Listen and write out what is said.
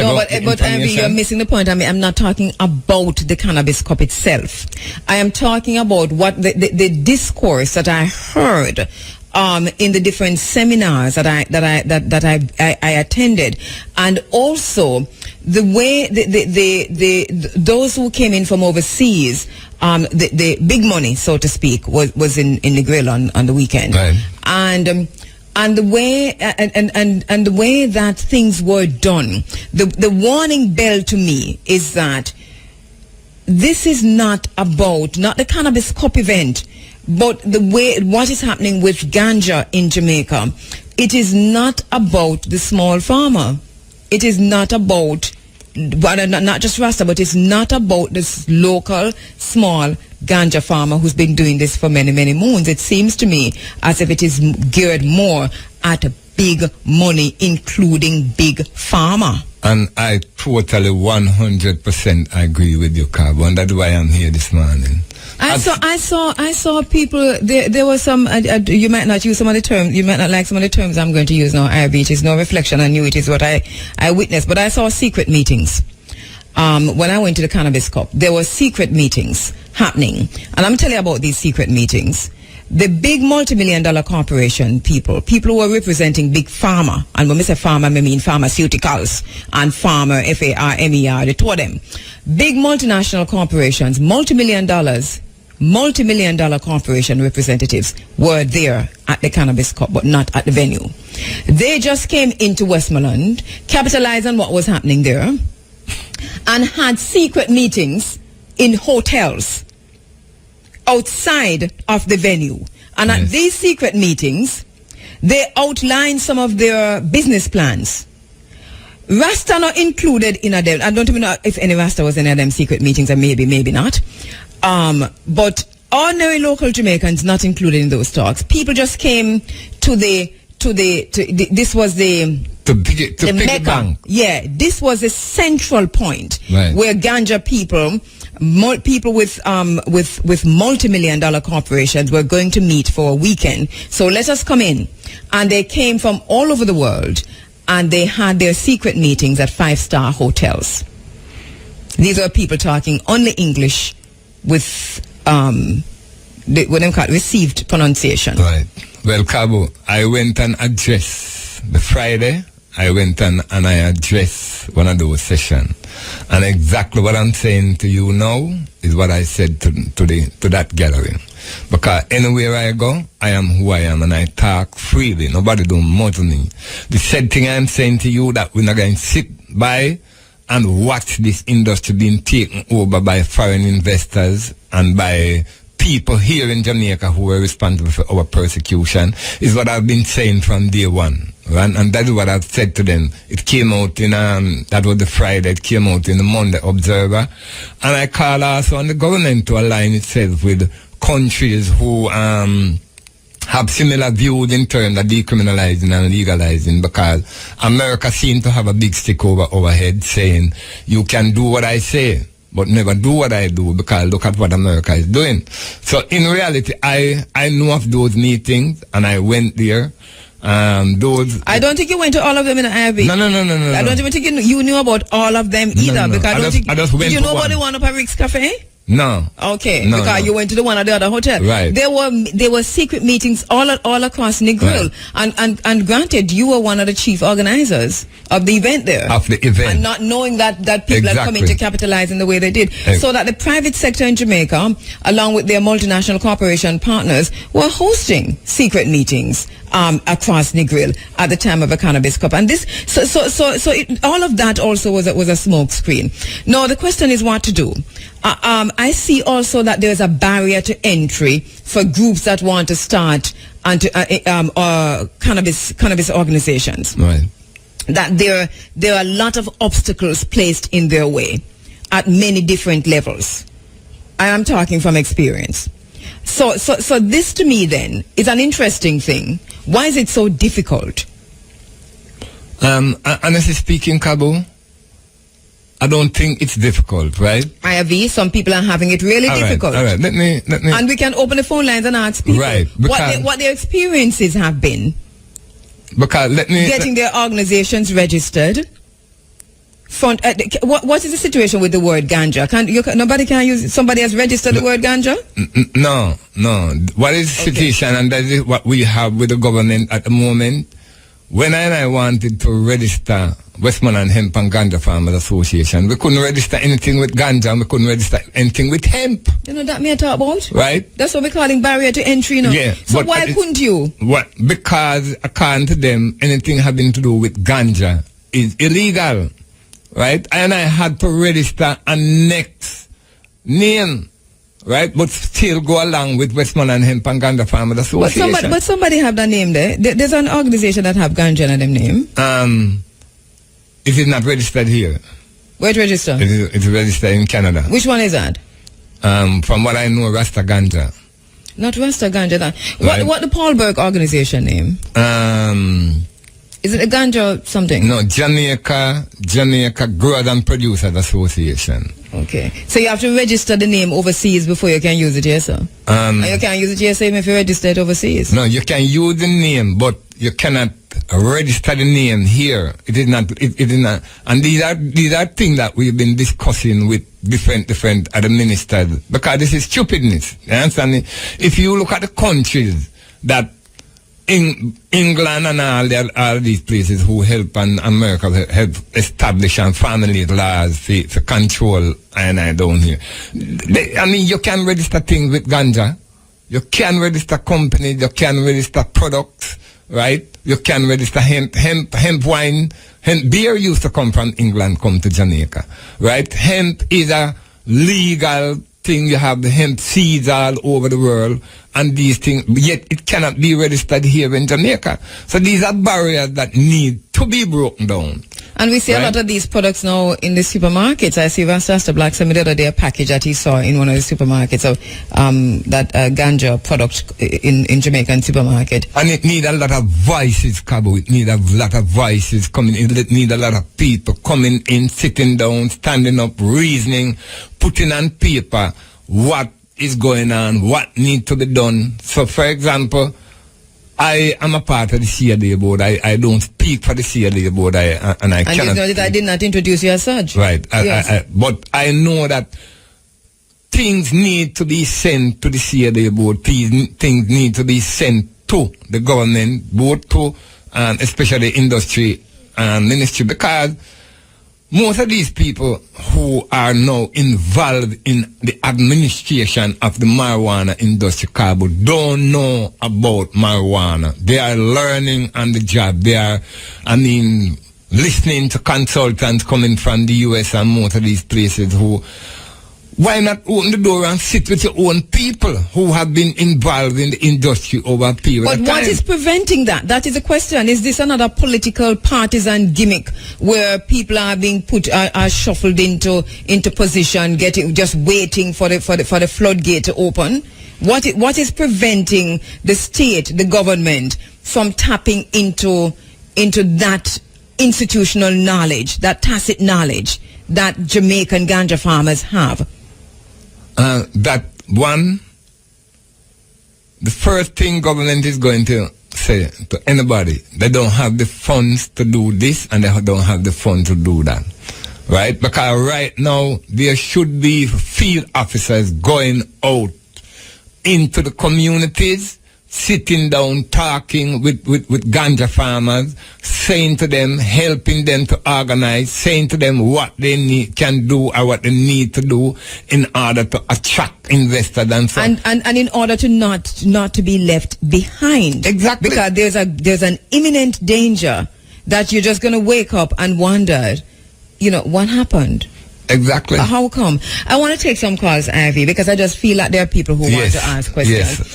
No, but you're missing the point. I mean, I'm not talking about the Cannabis Cup itself. I am talking about what the discourse that I heard in the different seminars that I attended, and also the way those who came in from overseas, the big money, so to speak, was in the grill on the weekend, right. And the way and the way that things were done, the warning bell to me is that this is not the Cannabis Cup event, but what is happening with ganja in Jamaica. It is not about the small farmer. It is not about, not just Rasta, but it's not about this local small ganja farmer who's been doing this for many, many moons. It seems to me as if it is geared more at big money, including big pharma. And I totally 100% agree with you, Cabo, and that's why I'm here this morning. I saw people. There was some. You might not use some of the terms. You might not like some of the terms I'm going to use now. IRB, it is no reflection on you. It is what I witnessed. But I saw secret meetings. When I went to the Cannabis Cup, there were secret meetings happening, and I'm telling you about these secret meetings. The big multi-million-dollar corporation people who are representing big pharma, and when we say pharma, I mean pharmaceuticals and pharma, F-A-R-M-E-R, the two of them. Big multinational corporations, multi-million-dollar corporation representatives were there at the Cannabis Cup, but not at the venue. They just came into Westmoreland, capitalized on what was happening there, and had secret meetings in hotels outside of the venue. And at these secret meetings, they outlined some of their business plans. Rasta not included in a them. I don't even know if any Rasta was in any of them secret meetings, and maybe not. But ordinary local Jamaicans not included in those talks. People just came to this was the Mecca. Yeah, this was a central point where ganja people with multi-million-dollar corporations were going to meet for a weekend. So let us come in. And they came from all over the world, and they had their secret meetings at 5-star hotels. These were people talking only English with what they call received pronunciation. Right. Well, Cabo, I went and addressed the Friday. I went and I addressed one of those sessions. And exactly what I'm saying to you now is what I said to that gathering. Because anywhere I go, I am who I am, and I talk freely. Nobody don't muzzle me. The said thing I'm saying to you, that we're not going to sit by and watch this industry being taken over by foreign investors and by people here in Jamaica who were responsible for our persecution, is what I've been saying from day one. And that is what I've said to them. It came out in, that was the Friday, it came out in the Monday Observer. And I call also on the government to align itself with countries who have similar views in terms of decriminalizing and legalizing, because America seems to have a big stick over our head saying, you can do what I say, but never do what I do, because look at what America is doing. So in reality, I know of those meetings, and I went there. I don't think you went to all of them in the IRB. No. I don't even think you knew about all of them either. No. Because did you know about the one up at Rick's Cafe? No. Okay. No, because you went to the one at the other hotel. Right. There were secret meetings all across Negril. Right. And granted, you were one of the chief organizers of the event there. Of the event. And not knowing that people are coming to capitalize in the way they did. So that the private sector in Jamaica, along with their multinational corporation partners, were hosting secret meetings across Negril at the time of a Cannabis Cup. And this, all of that also was a smoke screen. Now the question is what to do. I see also that there's a barrier to entry for groups that want to start cannabis organizations. Right. That there are a lot of obstacles placed in their way at many different levels. I am talking from experience. So this to me then is an interesting thing. Why is it so difficult? Honestly speaking, Cabo, I don't think it's difficult, right? IRV, some people are having it really difficult. All right, let me. And we can open the phone lines and ask people what their experiences have been. Because getting their organizations registered, front. What is the situation with the word ganja? Nobody can use it. Somebody has registered the word ganja? No. What is the situation, and that is what we have with the government at the moment. When I wanted to register Westmoreland Hemp and Ganja Farmers Association, we couldn't register anything with ganja, and we couldn't register anything with hemp. You know that me I talk about? Right. That's what we're calling barrier to entry now. Yeah. So why couldn't you? What? Because according to them, anything having to do with ganja is illegal. Right? And I had to register a next name. Right, but still go along with Westmoreland Hemp and Ganja Farmers Association. But somebody have that name there. There's an organization that have ganja in them name. It is not registered here. Where it registered? It's registered in Canada. Which one is that? From what I know, Rasta Ganja. Not Rasta Ganja. Right. What the Paul Burke organization name? Is it a ganja something? No, Jamaica Growers and Producers Association. Okay. So you have to register the name overseas before you can use it here, sir? And you can't use it here, same if you register it overseas? No, you can use the name, but you cannot register the name here. It is not. And these are things that we've been discussing with different other ministers, because this is stupidness. You understand me? If you look at the countries that in England and all these places who help, and America help establish and formulate laws for control and I down here. You can register things with ganja. You can register companies. You can register products, right? You can register hemp wine. Hemp beer used to come from England, come to Jamaica, right? Hemp is a legal thing. You have the hemp seeds all over the world, and these things, yet it cannot be registered here in Jamaica. So these are barriers that need to be broken down. And we see a lot of these products now in the supermarkets. I see Rasta Black sent me the other day a package that he saw in one of the supermarkets of that ganja product in Jamaican supermarket. And it needs a lot of voices, Cabo. It needs a lot of voices coming in. It needs a lot of people coming in, sitting down, standing up, reasoning, putting on paper what is going on, what needs to be done. So, for example, I am a part of the CLA board. I don't speak for the CLA board. I cannot. You know that I did not introduce you as such. Right. Yes. But I know that things need to be sent to the CLA board. Things need to be sent to the government, both to especially industry and ministry, because most of these people who are now involved in the administration of the marijuana industry, Cabo, don't know about marijuana. They are learning on the job. They are, listening to consultants coming from the US and most of these places who, why not open the door and sit with your own people who have been involved in the industry over a period of time? But what is preventing that? That is the question. Is this another political partisan gimmick where people are being are shuffled into position, just waiting for the floodgate to open? What is preventing the state, the government, from tapping into that institutional knowledge, that tacit knowledge that Jamaican ganja farmers have? That one, the first thing government is going to say to anybody, they don't have the funds to do this and they don't have the funds to do that. Right? Because right now, there should be field officers going out into the communities, sitting down, talking with ganja farmers, saying to them, helping them to organize, saying to them what they can do or what they need to do in order to attract investors and so on. And in order to not to be left behind. Exactly. Because there's an imminent danger that you're just going to wake up and wonder, what happened? Exactly. How come? I want to take some calls, Ivy, because I just feel like there are people who want to ask questions. Yes.